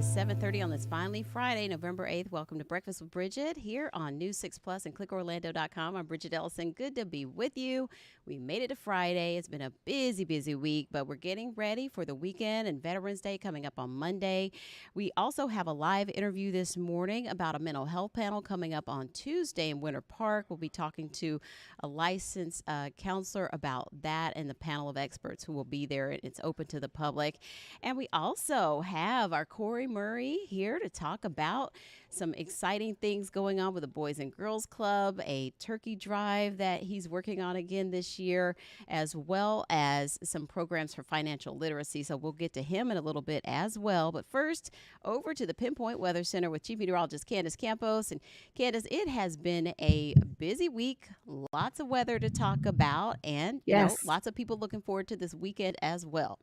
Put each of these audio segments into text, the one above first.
is 7:30 on this finally Friday, November 8th. Welcome to Breakfast with Bridgett here on News 6 Plus and clickorlando.com. I'm Bridgett Ellison. Good to be with you. We made it to Friday. It's been a busy week, but we're getting ready for the weekend and Veterans Day coming up on Monday. We also have a live interview this morning about a mental health panel coming up on Tuesday in Winter Park. We'll be talking to a licensed counselor about that and the panel of experts who will be there. It's open to the public. And we also have our Corey Murray here to talk about some exciting things going on with the Boys and Girls Club, a turkey drive that he's working on again this year, as well as some programs for financial literacy. So we'll get to him in a little bit as well. But first, over to the Pinpoint Weather Center with Chief Meteorologist Candace Campos. And Candace, it has been a busy week, lots of weather to talk about, and lots of people looking forward to this weekend as well.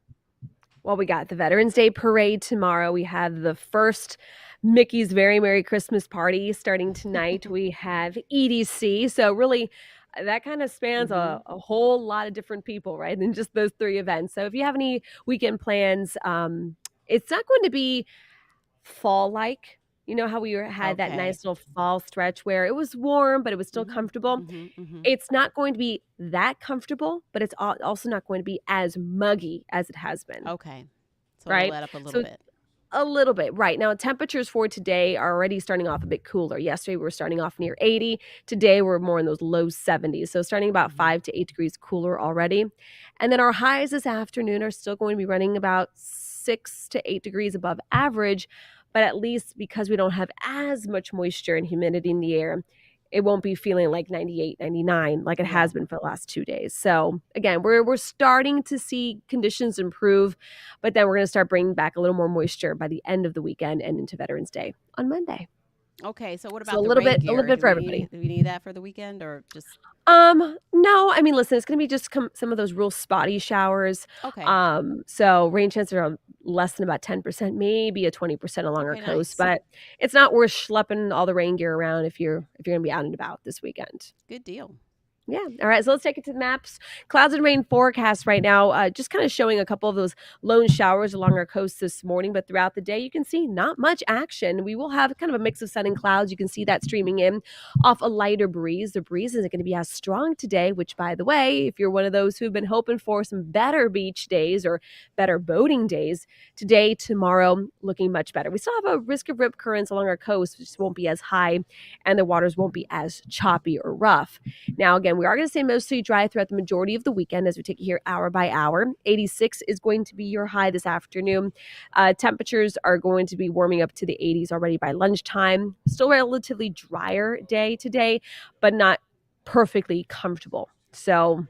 Well, we got the Veterans Day Parade tomorrow. We have the first Mickey's Very Merry Christmas Party starting tonight. We have EDC. So really, that kind of spans a whole lot of different people, right, than just those three events. So if you have any weekend plans, it's not going to be fall-like. You know how we had that nice little fall stretch where it was warm, but it was still comfortable. It's not going to be that comfortable, but it's also not going to be as muggy as it has been. Okay. So right? It'll let up a little bit. A little bit, right. Now, temperatures for today are already starting off a bit cooler. Yesterday, we were starting off near 80. Today, we're more in those low 70s. So starting about 5 to 8 degrees cooler already. And then our highs this afternoon are still going to be running about 6 to 8 degrees above average. But at least because we don't have as much moisture and humidity in the air, it won't be feeling like 98, 99 like it has been for the last 2 days. So again, we're starting to see conditions improve, but then we're going to start bringing back a little more moisture by the end of the weekend and into Veterans Day on Monday. Okay, so what about a little bit for everybody? Do we need that for the weekend or just? No. I mean, listen, it's going to be just some of those real spotty showers. Okay. So rain chances are less than about 10%, maybe a 20% along our coast, nice. but it's not worth schlepping all the rain gear around if you're going to be out and about this weekend. Good deal. Yeah. All right. So let's take it to the maps. Clouds and rain forecast right now, just kind of showing a couple of those lone showers along our coast this morning. But throughout the day, you can see not much action. We will have kind of a mix of sun and clouds. You can see that streaming in off a lighter breeze. The breeze isn't going to be as strong today, which, by the way, if you're one of those who've been hoping for some better beach days or better boating days, today, tomorrow, looking much better. We still have a risk of rip currents along our coast, which won't be as high, and the waters won't be as choppy or rough. Now, again, we are going to stay mostly dry throughout the majority of the weekend as we take it here hour by hour. 86 is going to be your high this afternoon. Temperatures are going to be warming up to the 80s already by lunchtime. Still relatively drier day today, but not perfectly comfortable. So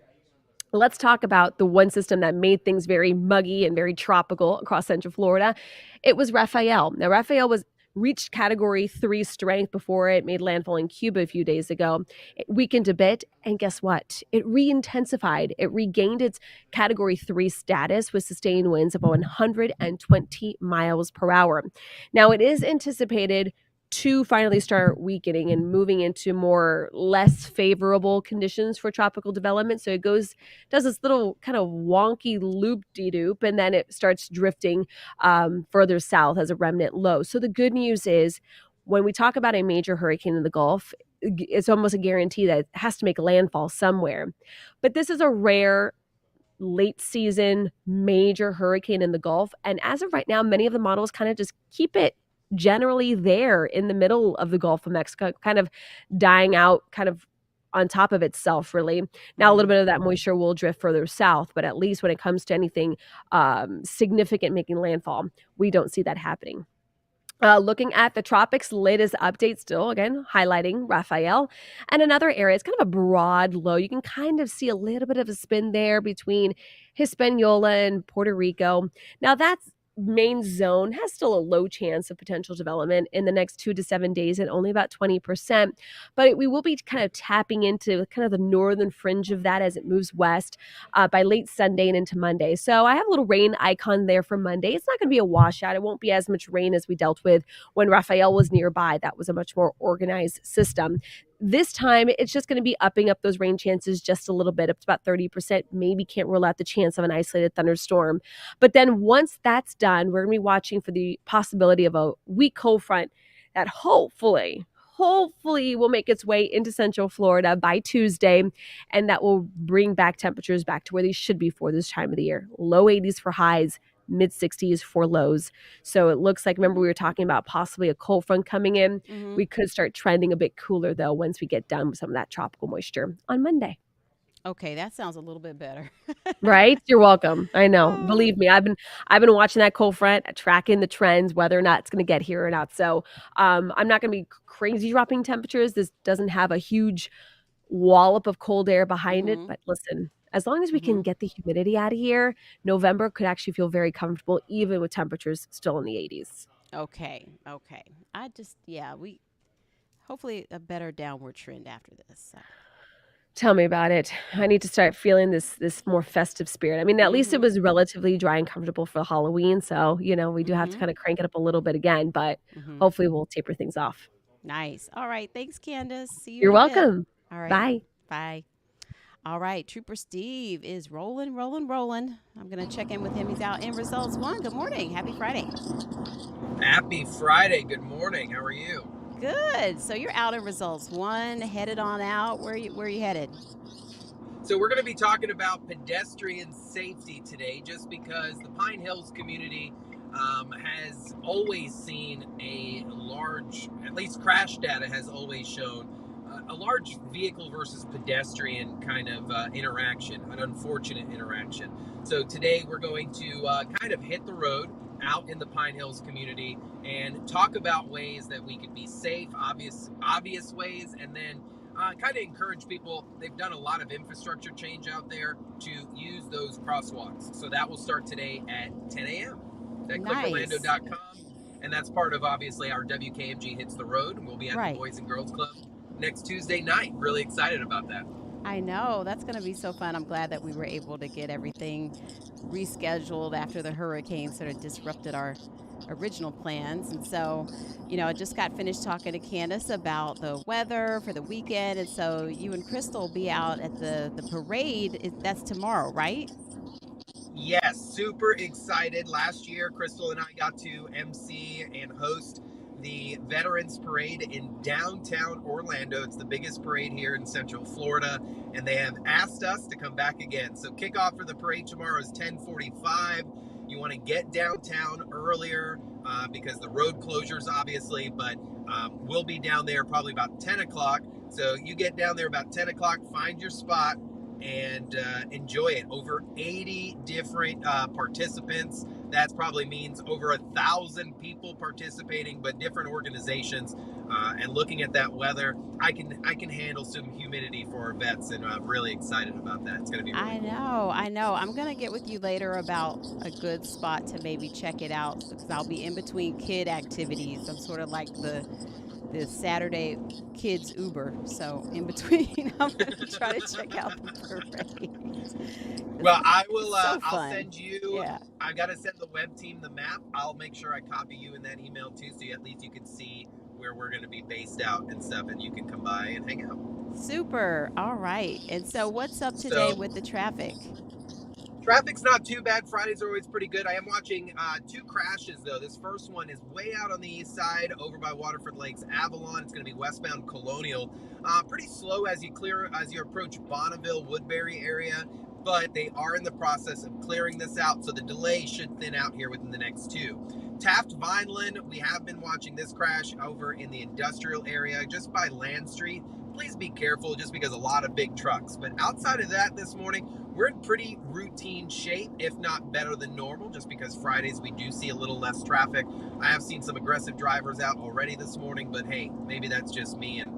let's talk about the one system that made things very muggy and very tropical across Central Florida. It was Rafael. Now, Rafael reached Category 3 strength before it made landfall in Cuba a few days ago. It weakened a bit, and guess what? It re-intensified. It regained its Category 3 status with sustained winds of 120 miles per hour. Now, it is anticipated to finally start weakening and moving into less favorable conditions for tropical development. So it does this little kind of wonky loop-de-doop, and then it starts drifting further south as a remnant low. So the good news is when we talk about a major hurricane in the Gulf, it's almost a guarantee that it has to make landfall somewhere. But this is a rare late season major hurricane in the Gulf. And as of right now, many of the models kind of just keep it generally there in the middle of the Gulf of Mexico, kind of dying out, kind of on top of itself, really. Now, a little bit of that moisture will drift further south, but at least when it comes to anything significant making landfall, we don't see that happening. Looking at the tropics, latest update still, again, highlighting Rafael. And another area, it's kind of a broad low. You can kind of see a little bit of a spin there between Hispaniola and Puerto Rico. Now, that's main zone has still a low chance of potential development in the next 2 to 7 days at only about 20%. But we will be kind of tapping into kind of the northern fringe of that as it moves west by late Sunday and into Monday. So I have a little rain icon there for Monday. It's not going to be a washout. It won't be as much rain as we dealt with when Rafael was nearby. That was a much more organized system. This time, it's just going to be upping up those rain chances just a little bit, up to about 30%. Maybe can't rule out the chance of an isolated thunderstorm. But then once that's done, we're going to be watching for the possibility of a weak cold front that hopefully will make its way into Central Florida by Tuesday, and that will bring back temperatures back to where they should be for this time of the year. Low 80s for highs, mid 60s for lows. So it looks like, remember we were talking about possibly a cold front coming in. Mm-hmm. We could start trending a bit cooler though once we get done with some of that tropical moisture on Monday. Okay, that sounds a little bit better. Right? You're welcome. I know. Believe me, I've been watching that cold front, tracking the trends, whether or not it's going to get here or not. So I'm not going to be crazy dropping temperatures. This doesn't have a huge wallop of cold air behind it. But listen, as long as we can get the humidity out of here, November could actually feel very comfortable, even with temperatures still in the 80s. Okay. I just, we hopefully a better downward trend after this. So. Tell me about it. I need to start feeling this more festive spirit. I mean, at least it was relatively dry and comfortable for Halloween. So, we do have to kind of crank it up a little bit again, but hopefully we'll taper things off. Nice. All right. Thanks, Candace. See you. You're welcome. All right. Bye. Bye. All right. Trooper Steve is rolling. I'm going to check in with him. He's out in Results 1. Good morning. Happy Friday. Happy Friday. Good morning. How are you? Good. So you're out in Results 1, headed on out. Where are you headed? So we're going to be talking about pedestrian safety today, just because the Pine Hills community has always seen a large, at least crash data has always shown a large vehicle versus pedestrian kind of interaction, an unfortunate interaction. So today we're going to kind of hit the road out in the Pine Hills community and talk about ways that we could be safe, obvious ways, and then kind of encourage people. They've done a lot of infrastructure change out there to use those crosswalks. So that will start today at 10 a.m. at clickorlando.com. And that's part of, obviously, our WKMG Hits the Road. And we'll be at the Boys and Girls Club next Tuesday night. Really excited about that. I know. That's going to be so fun. I'm glad that we were able to get everything rescheduled after the hurricane sort of disrupted our original plans. And so, I just got finished talking to Candace about the weather for the weekend. And so you and Crystal will be out at the parade. That's tomorrow, right? Yes, super excited. Last year, Crystal and I got to MC and host the Veterans Parade in downtown Orlando. It's the biggest parade here in Central Florida, and they have asked us to come back again. So kickoff for the parade tomorrow is 10:45. You want to get downtown earlier because the road closures, obviously, but we'll be down there probably about 10 o'clock. So you get down there about 10 o'clock, find your spot, and enjoy it. Over 80 different participants. That probably means over 1,000 people participating, but different organizations. And looking at that weather, I can handle some humidity for our vets, and I'm really excited about that. It's going to be really cool. I know. I'm going to get with you later about a good spot to maybe check it out, because I'll be in between kid activities. I'm sort of like the Saturday kids Uber. So in between, I'm going to try to check out the parade. Well, I will. So I'll send you. Yeah. I got to send the web team the map. I'll make sure I copy you in that email too, so at least you can see where we're going to be based out and stuff, and you can come by and hang out. Super. All right. And so, what's up today with the traffic? Traffic's not too bad. Fridays are always pretty good. I am watching two crashes, though. This first one is way out on the east side over by Waterford Lakes, Avalon. It's going to be westbound Colonial. Pretty slow as you approach Bonneville, Woodbury area, but they are in the process of clearing this out, so the delay should thin out here within the next two. Taft Vineland, we have been watching this crash over in the industrial area just by Land Street. Please be careful, just because a lot of big trucks. But outside of that this morning, we're in pretty routine shape, if not better than normal, just because Fridays we do see a little less traffic. I have seen some aggressive drivers out already this morning, but hey, maybe that's just me and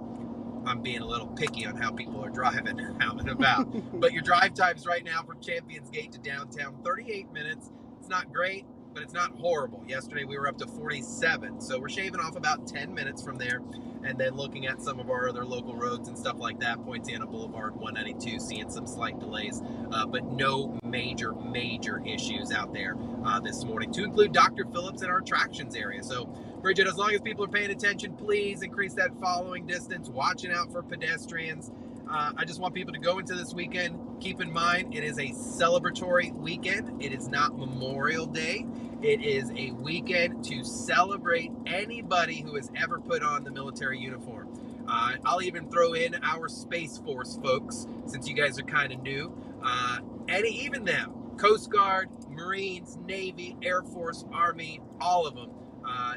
I'm being a little picky on how people are driving out and about. But your drive times right now from Champions Gate to downtown, 38 minutes. It's not great. but it's not horrible. Yesterday we were up to 47, so we're shaving off about 10 minutes from there. And then looking at some of our other local roads and stuff like that, Poinciana Boulevard, 192, seeing some slight delays, but no major issues out there this morning, to include Dr. Phillips in our attractions area. So, Bridgett, as long as people are paying attention, please increase that following distance, watching out for pedestrians. I just want people to go into this weekend. Keep in mind, it is a celebratory weekend. It is not Memorial Day. It is a weekend to celebrate anybody who has ever put on the military uniform. I'll even throw in our Space Force folks, since you guys are kind of new. Even them, Coast Guard, Marines, Navy, Air Force, Army, all of them.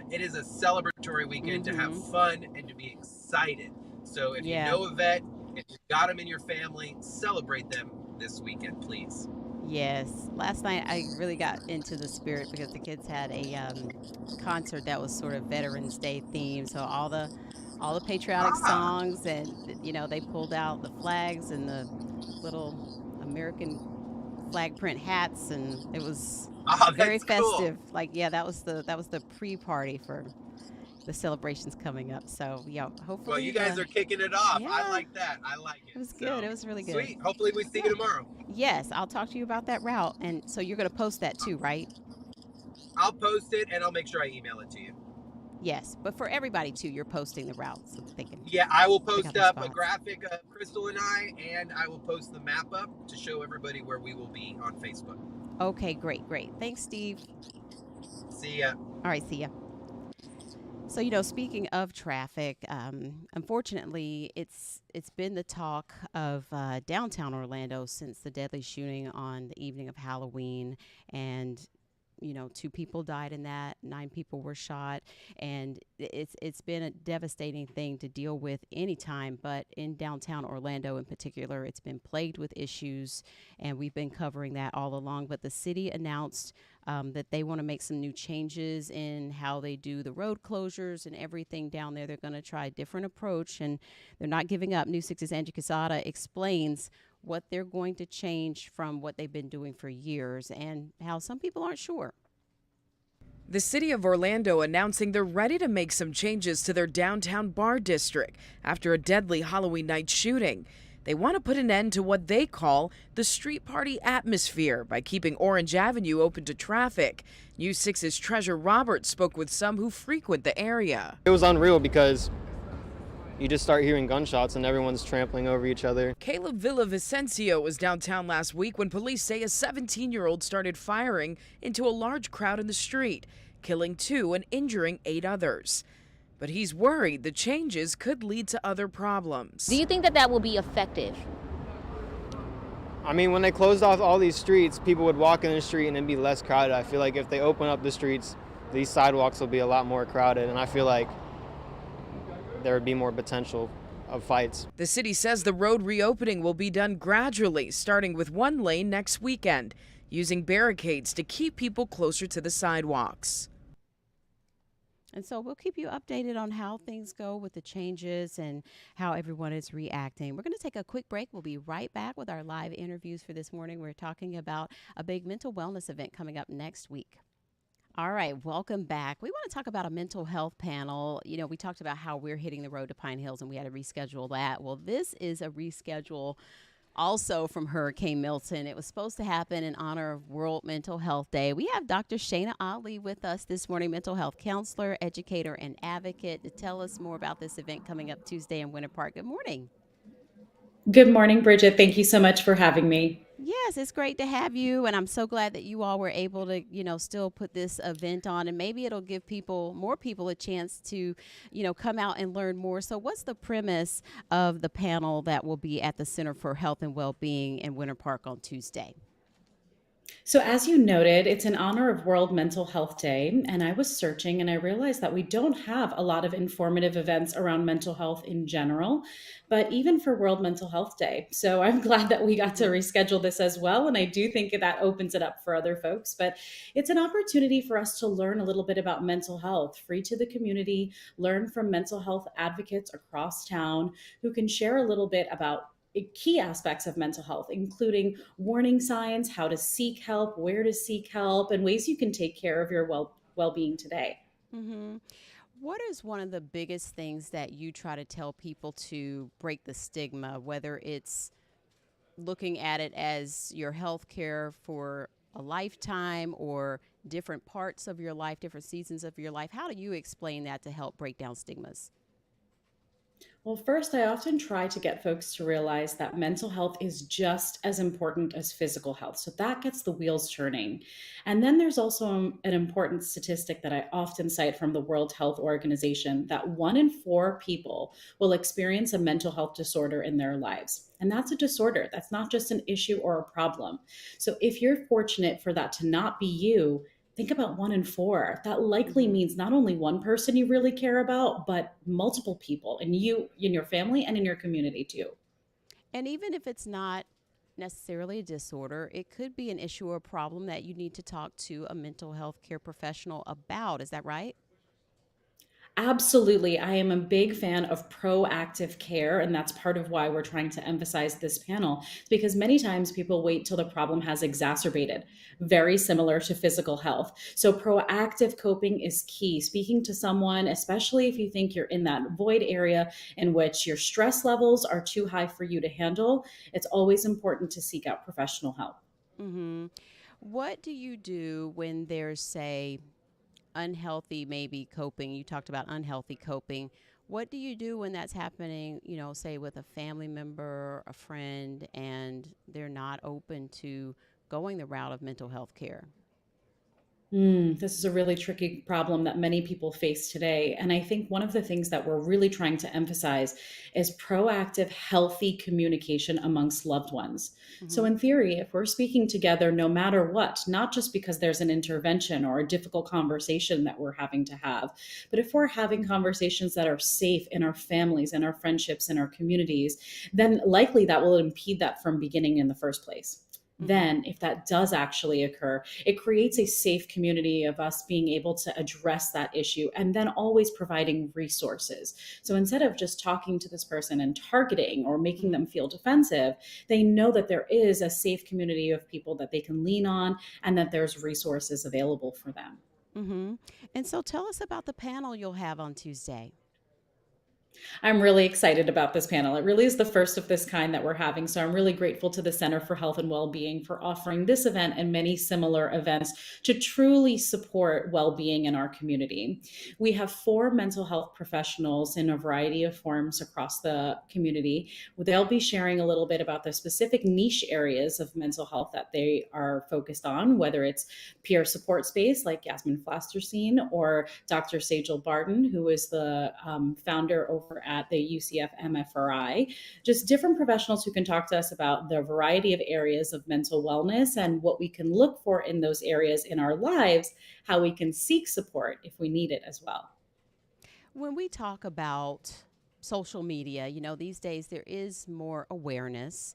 It is a celebratory weekend to have fun and to be excited. So if you know a vet, if you've got them in your family, celebrate them this weekend, please. Yes. Last night I really got into the spirit because the kids had a concert that was sort of Veterans Day themed. So all the patriotic songs, and they pulled out the flags and the little American flag print hats, and it was very festive. Cool. Like, yeah, that was the pre-party for the celebrations coming up. So yeah, hopefully. Well, you guys are kicking it off. Yeah, I like that. I like it. It was good. It was really good. Sweet. Hopefully we see you tomorrow. Yes, I'll talk to you about that route. And so you're going to post that too, right? I'll post it and I'll make sure I email it to you. Yes, but for everybody too, you're posting the routes. I'm thinking. Yeah, I will post up a graphic of Crystal and I will post the map up to show everybody where we will be on Facebook. Okay, great. Thanks, Steve. See ya. All right, see ya. So, speaking of traffic, unfortunately, it's been the talk of downtown Orlando since the deadly shooting on the evening of Halloween. And 2 people died in that, 9 people were shot, and it's been a devastating thing to deal with anytime, but in downtown Orlando in particular, it's been plagued with issues, and we've been covering that all along. But the city announced that they want to make some new changes in how they do the road closures and everything down there. They're going to try a different approach, and they're not giving up. News 6's Andrew Quesada explains what they're going to change from what they've been doing for years and how some people aren't sure. The city of Orlando announcing they're ready to make some changes to their downtown bar district after a deadly Halloween night shooting. They want to put an end to what they call the street party atmosphere by keeping Orange Avenue open to traffic. News 6's Treasure Roberts spoke with some who frequent the area. It was unreal because you just start hearing gunshots and everyone's trampling over each other. Caleb Villavicencio was downtown last week when police say a 17-year-old started firing into a large crowd in the street, killing 2 and injuring 8 others. But he's worried the changes could lead to other problems. Do you think that will be effective? I mean, when they closed off all these streets, people would walk in the street and it'd be less crowded. I feel like if they open up the streets, these sidewalks will be a lot more crowded, and I feel like there would be more potential of fights. The city says the road reopening will be done gradually, starting with 1 lane next weekend, using barricades to keep people closer to the sidewalks. And so we'll keep you updated on how things go with the changes and how everyone is reacting. We're going to take a quick break. We'll be right back with our live interviews for this morning. We're talking about a big mental wellness event coming up next week. All right, welcome back. We want to talk about a mental health panel. We talked about how we're hitting the road to Pine Hills and we had to reschedule that. Well, this is a reschedule also from Hurricane Milton. It was supposed to happen in honor of World Mental Health Day. We have Dr. Shana Ali with us this morning, mental health counselor, educator, and advocate, to tell us more about this event coming up Tuesday in Winter Park. Good morning. Good morning, Bridgett. Thank you so much for having me. Yes, it's great to have you, and I'm so glad that you all were able to, still put this event on, and maybe it'll give more people a chance to, come out and learn more. So what's the premise of the panel that will be at the Center for Health and Wellbeing in Winter Park on Tuesday? So as you noted, it's in honor of World Mental Health Day, and I was searching and I realized that we don't have a lot of informative events around mental health in general, but even for World Mental Health Day. So I'm glad that we got to reschedule this as well, and I do think that opens it up for other folks, but it's an opportunity for us to learn a little bit about mental health, free to the community, learn from mental health advocates across town who can share a little bit about key aspects of mental health, including warning signs, how to seek help, where to seek help, and ways you can take care of your well-being today. Mm-hmm. What is one of the biggest things that you try to tell people to break the stigma, whether it's looking at it as your health care for a lifetime or different parts of your life, different seasons of your life? How do you explain that to help break down stigmas? Well, first, I often try to get folks to realize that mental health is just as important as physical health. So that gets the wheels turning. And then there's also an important statistic that I often cite from the World Health Organization that 1 in 4 people will experience a mental health disorder in their lives. And that's a disorder. That's not just an issue or a problem. So if you're fortunate for that to not be you, think about 1 in 4. That likely Mm-hmm. means not only one person you really care about, but multiple people and you in your family and in your community too. And even if it's not necessarily a disorder, it could be an issue or problem that you need to talk to a mental health care professional about. Is that right? Absolutely. I am a big fan of proactive care, and that's part of why we're trying to emphasize this panel because many times people wait till the problem has exacerbated, very similar to physical health. So, proactive coping is key. Speaking to someone, especially if you think you're in that void area in which your stress levels are too high for you to handle, it's always important to seek out professional help. Mm-hmm. What do you do when there's, say, unhealthy maybe coping? You talked about unhealthy coping. What do you do when that's happening, say with a family member, a friend, and they're not open to going the route of mental health care? This is a really tricky problem that many people face today. And I think one of the things that we're really trying to emphasize is proactive, healthy communication amongst loved ones. So, Mm-hmm. in theory, if we're speaking together no matter what, not just because there's an intervention or a difficult conversation that we're having to have, but if we're having conversations that are safe in our families, in our friendships, in our communities, then likely that will impede that from beginning in the first place. Mm-hmm. Then, if that does actually occur, it creates a safe community of us being able to address that issue and then always providing resources. So instead of just talking to this person and targeting or making Mm-hmm. them feel defensive, they know that there is a safe community of people that they can lean on and that there's resources available for them. Mm-hmm. And so tell us about the panel you'll have on Tuesday. I'm really excited about this panel. It really is the first of this kind that we're having. So I'm really grateful to the Center for Health and Wellbeing for offering this event and many similar events to truly support well-being in our community. We have 4 mental health professionals in a variety of forms across the community. They'll be sharing a little bit about the specific niche areas of mental health that they are focused on, whether it's peer support space like Yasmin Flasterstein or Dr. Sajal Barton, who is the founder over at the UCF MFRI. Just different professionals who can talk to us about the variety of areas of mental wellness and what we can look for in those areas in our lives, how we can seek support if we need it as well. When we talk about social media, these days there is more awareness,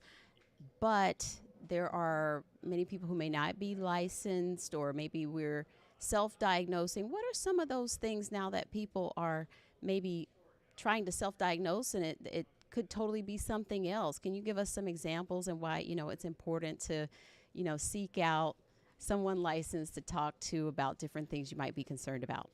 but there are many people who may not be licensed, or maybe we're self diagnosing. What are some of those things now that people are maybe trying to self diagnose and it could totally be something else? Can you give us some examples and why, it's important to, seek out someone licensed to talk to about different things you might be concerned about?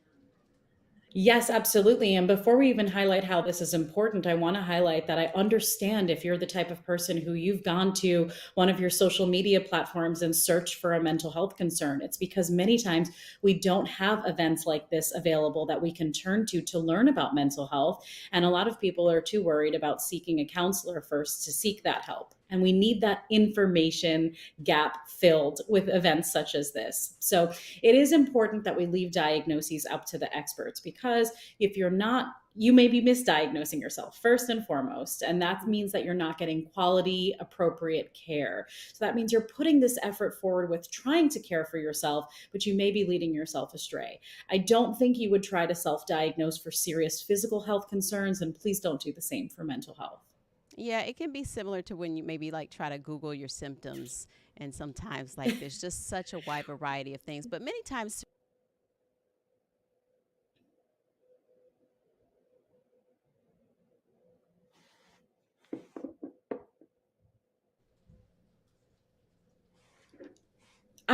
Yes, absolutely. And before we even highlight how this is important, I want to highlight that I understand if you're the type of person who you've gone to one of your social media platforms and searched for a mental health concern. It's because many times we don't have events like this available that we can turn to learn about mental health. And a lot of people are too worried about seeking a counselor first to seek that help. And we need that information gap filled with events such as this. So it is important that we leave diagnoses up to the experts because if you're not, you may be misdiagnosing yourself first and foremost. And that Mm-hmm. means that you're not getting quality, appropriate care. So that means you're putting this effort forward with trying to care for yourself, but you may be leading yourself astray. I don't think you would try to self diagnose for serious physical health concerns, and please don't do the same for mental health. Yeah, it can be similar to when you maybe like try to Google your symptoms. And sometimes, like, there's just such a wide variety of things. But many times,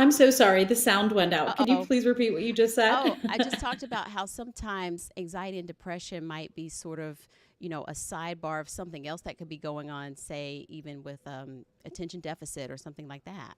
I'm so sorry. The sound went out. Could you Uh-oh. please repeat what you just said? Oh, I just talked about how sometimes anxiety and depression might be sort of, a sidebar of something else that could be going on, say, even with attention deficit or something like that.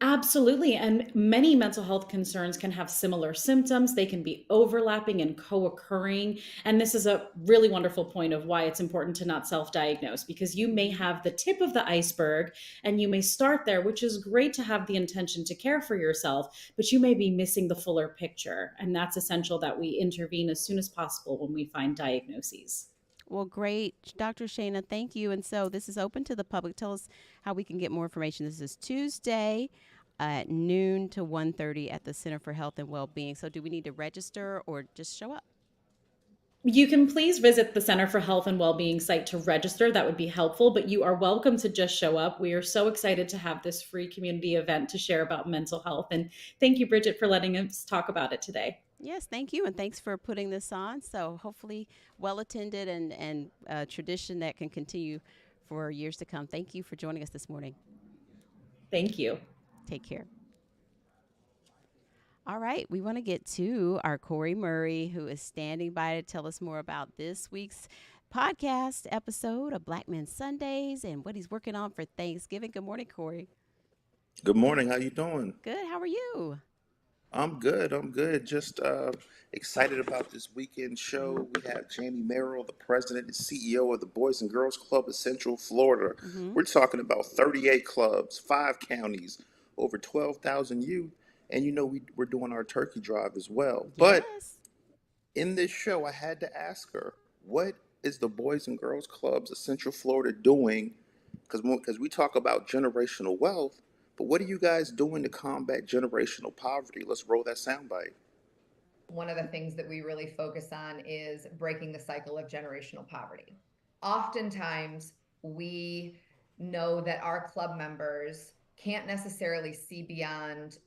Absolutely. And many mental health concerns can have similar symptoms. They can be overlapping and co occurring. And this is a really wonderful point of why it's important to not self diagnose, because you may Hmm. have the tip of the iceberg and you may start there, which is great to have the intention to care for yourself, but you may be missing the fuller picture. And that's essential that we intervene as soon as possible when we find diagnoses. Well, great. Dr. Shayna, thank you. And so this is open to the public. Tell us how we can get more information. This is Tuesday at noon to 1:30 at the Center for Health and Wellbeing. So do we need to register or just show up? You can please visit the Center for Health and Wellbeing site to register. That would be helpful, but you are welcome to just show up. We are so excited to have this free community event to share about mental health. And thank you, Bridgett, for letting us talk about it today. Yes, thank you. And thanks for putting this on. So hopefully well attended and tradition that can continue for years to come. Thank you for joining us this morning. Thank you. Take care. All right, we want to get to our Corey Murray, who is standing by to tell us more about this week's podcast episode of Black Men Sundays and what he's working on for Thanksgiving. Good morning, Corey. Good morning. How you doing? Good. How are you? I'm good. I'm good. Just excited about this weekend show. We have Jamie Merrill, the president and CEO of the Boys and Girls Club of Central Florida. Mm-hmm. We're talking about 38 clubs, 5 counties, over 12,000 youth, and we're doing our turkey drive as well. But Yes. in this show, I had to ask her, what is the Boys and Girls Clubs of Central Florida doing? Because we talk about generational wealth, but what are you guys doing to combat generational poverty? Let's roll that soundbite. One of the things that we really focus on is breaking the cycle of generational poverty. Oftentimes, we know that our club members can't necessarily see beyond,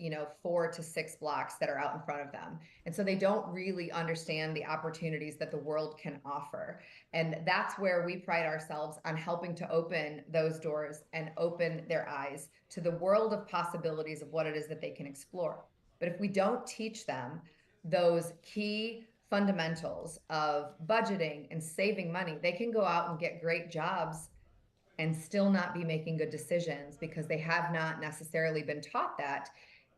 4 to 6 blocks that are out in front of them. And so they don't really understand the opportunities that the world can offer. And that's where we pride ourselves on helping to open those doors and open their eyes to the world of possibilities of what it is that they can explore. But if we don't teach them those key fundamentals of budgeting and saving money, they can go out and get great jobs and still not be making good decisions because they have not necessarily been taught that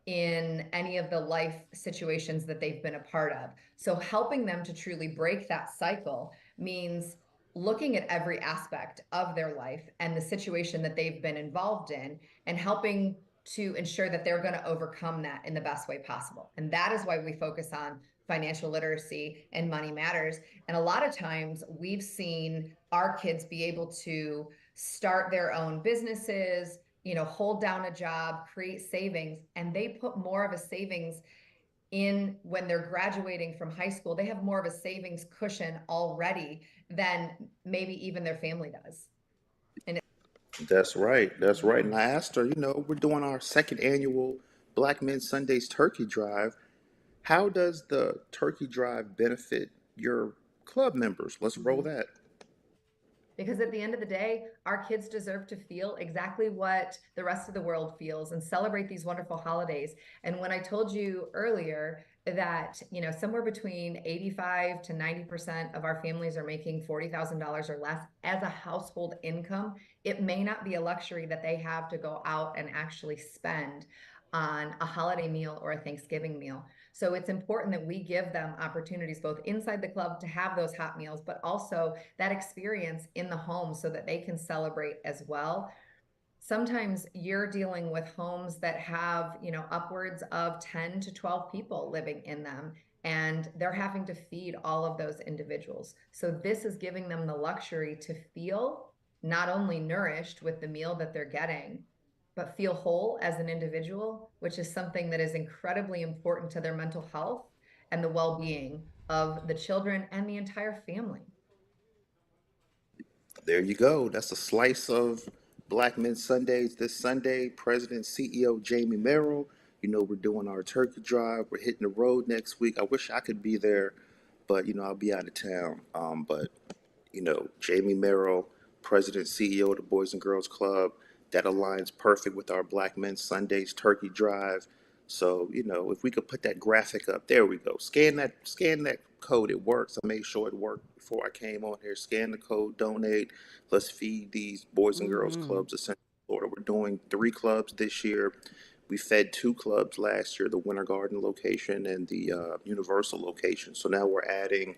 in any of the life situations that they've been a part of. So helping them to truly break that cycle means looking at every aspect of their life and the situation that they've been involved in and helping to ensure that they're going to overcome that in the best way possible. And that is why we focus on financial literacy and money matters. And a lot of times we've seen our kids be able to start their own businesses, hold down a job, create savings, and they put more of a savings in when they're graduating from high school. They have more of a savings cushion already than maybe even their family does. That's right. That's right. And I asked her, we're doing our second annual Black Men Sundays turkey drive. How does the turkey drive benefit your club members? Let's roll that. Because at the end of the day, our kids deserve to feel exactly what the rest of the world feels and celebrate these wonderful holidays. And when I told you earlier that, somewhere between 85 to 90% of our families are making $40,000 or less as a household income, it may not be a luxury that they have to go out and actually spend on a holiday meal or a Thanksgiving meal. So it's important that we give them opportunities both inside the club to have those hot meals, but also that experience in the home so that they can celebrate as well. Sometimes you're dealing with homes that have, upwards of 10 to 12 people living in them, and they're having to feed all of those individuals. So this is giving them the luxury to feel not only nourished with the meal that they're getting, but feel whole as an individual, which is something that is incredibly important to their mental health and the well-being of the children and the entire family. There you go. That's a slice of Black Men Sundays this Sunday. President CEO Jamie Merrill. We're doing our turkey drive. We're hitting the road next week. I wish I could be there, but I'll be out of town. But Jamie Merrill, President CEO of the Boys and Girls Club. That aligns perfect with our Black Men Sundays turkey drive. So, if we could put that graphic up, there we go. Scan that code. It works. I made sure it worked before I came on here. Scan the code, donate. Let's feed these Boys and Girls Mm-hmm. Clubs of Central Florida. We're doing 3 clubs this year. We fed 2 clubs last year, the Winter Garden location and the Universal location. So now we're adding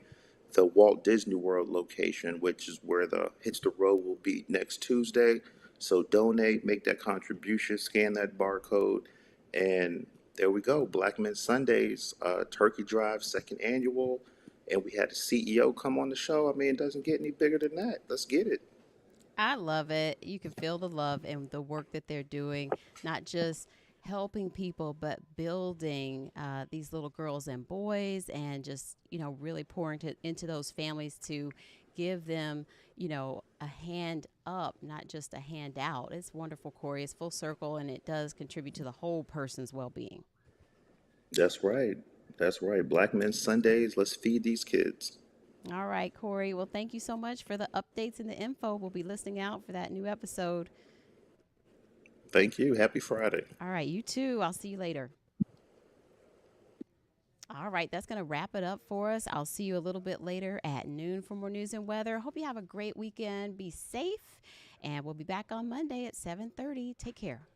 the Walt Disney World location, which is where the Hits the Road will be next Tuesday. So donate, make that contribution, scan that barcode, and there we go. Black Men Sundays, Turkey Drive, second annual. And we had the CEO come on the show. I mean, it doesn't get any bigger than that. Let's get it. I love it. You can feel the love and the work that they're doing, not just helping people, but building these little girls and boys, and just, really pouring into those families to give them, a hand up, not just a hand out. It's wonderful, Corey. It's full circle, and it does contribute to the whole person's well being. That's right. That's right. Black Men Sundays, let's feed these kids. All right, Corey. Well, thank you so much for the updates and the info. We'll be listening out for that new episode. Thank you. Happy Friday. All right, you too. I'll see you later. All right, that's going to wrap it up for us. I'll see you a little bit later at noon for more news and weather. Hope you have a great weekend. Be safe, and we'll be back on Monday at 7:30. Take care.